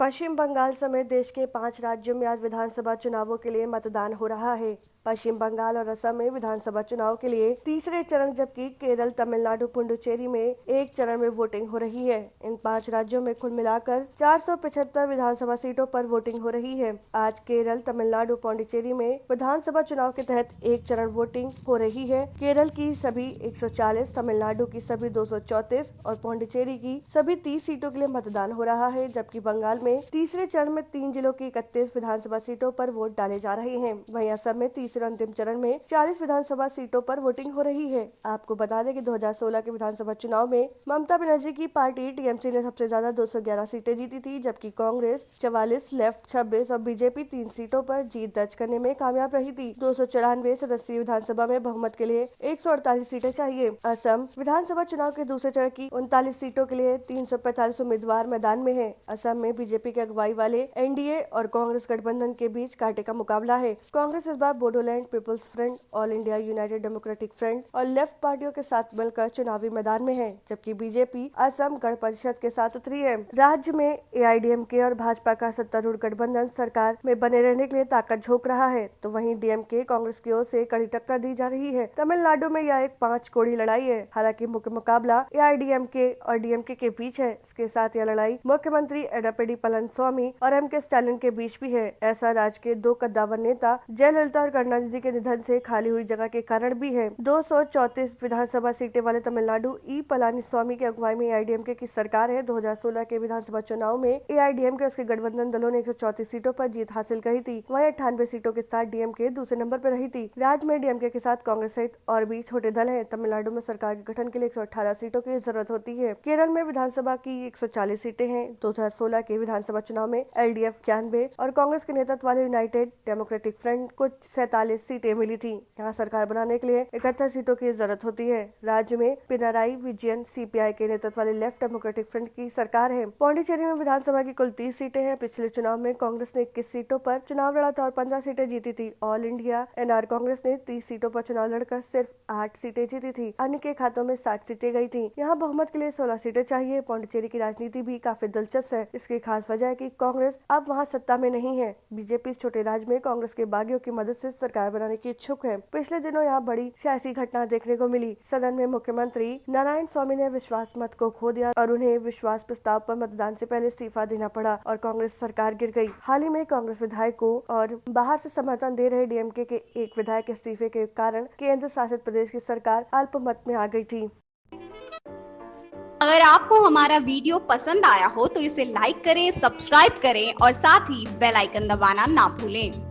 पश्चिम बंगाल समेत देश के 5 राज्यों में आज विधानसभा चुनावों के लिए मतदान हो रहा है। पश्चिम बंगाल और असम में विधानसभा चुनाव के लिए तीसरे चरण, जबकि केरल, तमिलनाडु, पुडुचेरी में एक चरण में वोटिंग हो रही है। इन 5 राज्यों में कुल मिलाकर 475 विधानसभा सीटों पर वोटिंग हो रही है। आज केरल, तमिलनाडु, पुडुचेरी में विधानसभा चुनाव के तहत एक चरण वोटिंग हो रही है। केरल की सभी 140, तमिलनाडु की सभी 234 और पुडुचेरी की सभी 30 सीटों के लिए मतदान हो रहा है, जबकि बंगाल में तीसरे चरण में 3 जिलों की 31 विधानसभा सीटों पर वोट डाले जा रहे हैं। वहीं असम में तीसरे अंतिम चरण में 40 विधानसभा सीटों पर वोटिंग हो रही है। आपको बता दें कि 2016 के विधानसभा चुनाव में ममता बनर्जी की पार्टी टीएमसी ने सबसे ज्यादा 211 सीटें जीती थी, जबकि कांग्रेस 44, लेफ्ट 26 और बीजेपी 3 सीटों पर जीत दर्ज करने में कामयाब रही थी। 294 सदस्यीय विधानसभा में बहुमत के लिए 148 सीटें चाहिए। असम विधानसभा चुनाव के दूसरे चरण की 39 सीटों के लिए 345 उम्मीदवार मैदान में है। असम में बीजेपी की अगुवाई वाले एनडीए और कांग्रेस गठबंधन के बीच कांटे का मुकाबला है। कांग्रेस इस बार Bodoland People's Front, All India United Democratic Front और लेफ्ट पार्टियों के साथ मिलकर चुनावी मैदान में है, जबकि बीजेपी असम गण परिषद के साथ उतरी है। राज्य में एआईडीएमके और भाजपा का सत्तारूढ़ गठबंधन सरकार में बने रहने के लिए ताकत झोंक रहा है, तो वहीं डीएमके कांग्रेस की ओर से कड़ी टक्कर दी जा रही है। तमिलनाडु में यह एक 5 कोड़ी लड़ाई है। हालांकि मुख्य मुकाबला एआईडीएमके और डीएमके के बीच है। इसके साथ यह लड़ाई मुख्यमंत्री एडप्पाडी पलानीस्वामी और एमके स्टालिन के बीच भी है। ऐसा राज्य के 2 कद्दावर नेता जयललिता और करुणानिधि के निधन से खाली हुई जगह के कारण भी है। 234 विधानसभा सीटें वाले तमिलनाडु ई पलानीस्वामी की अगुवाई में एआईडीएमके की सरकार है। 2016 के विधानसभा चुनाव में एआईडीएमके और उसके गठबंधन दलों ने 134 सीटों पर जीत हासिल की थी। वहीं 98 सीटों के साथ डीएमके दूसरे नंबर पर रही थी। राज्य में डीएमके के साथ कांग्रेस सहित और भी छोटे दल है। तमिलनाडु में सरकार के गठन के लिए 118 सीटों की जरूरत होती है। केरल में विधानसभा की 140 सीटें हैं। 2016 के विधानसभा चुनाव में एलडीएफ 91 और कांग्रेस के नेतृत्व वाले यूनाइटेड डेमोक्रेटिक फ्रंट को 47 सीटें मिली थी। यहाँ सरकार बनाने के लिए 71 सीटों की जरूरत होती है। राज्य में पिनाराई विजयन सीपीआई के नेतृत्व वाले लेफ्ट डेमोक्रेटिक फ्रंट की सरकार है। पुडुचेरी में विधानसभा की कुल 30 सीटें हैं। पिछले चुनाव में कांग्रेस ने 21 सीटों पर चुनाव लड़ा था और 15 सीटें जीती थी। ऑल इंडिया एनआर कांग्रेस ने 30 सीटों पर चुनाव लड़कर सिर्फ 8 सीटें जीती थी। अन्य के खातों में 60 सीटें गई थी। यहाँ बहुमत के लिए 16 सीटें चाहिए। पुडुचेरी की राजनीति भी काफी दिलचस्प है। इसकी खास वजह है कि कांग्रेस अब वहां सत्ता में नहीं है। बीजेपी इस छोटे राज्य में कांग्रेस के बागियों की मदद से सरकार बनाने की इच्छुक है। पिछले दिनों यहाँ बड़ी सियासी घटना देखने को मिली। सदन में मुख्यमंत्री नारायण स्वामी ने विश्वास मत को खो दिया और उन्हें विश्वास प्रस्ताव पर मतदान से पहले इस्तीफा देना पड़ा और कांग्रेस सरकार गिर गई। हाल ही में कांग्रेस विधायकों और बाहर से समर्थन दे रहे डीएमके के एक विधायक के इस्तीफे के कारण केंद्र शासित प्रदेश की सरकार अल्पमत में आ गई थी। अगर आपको हमारा वीडियो पसंद आया हो तो इसे लाइक करें, सब्सक्राइब करें और साथ ही बेल आइकन दबाना ना भूलें।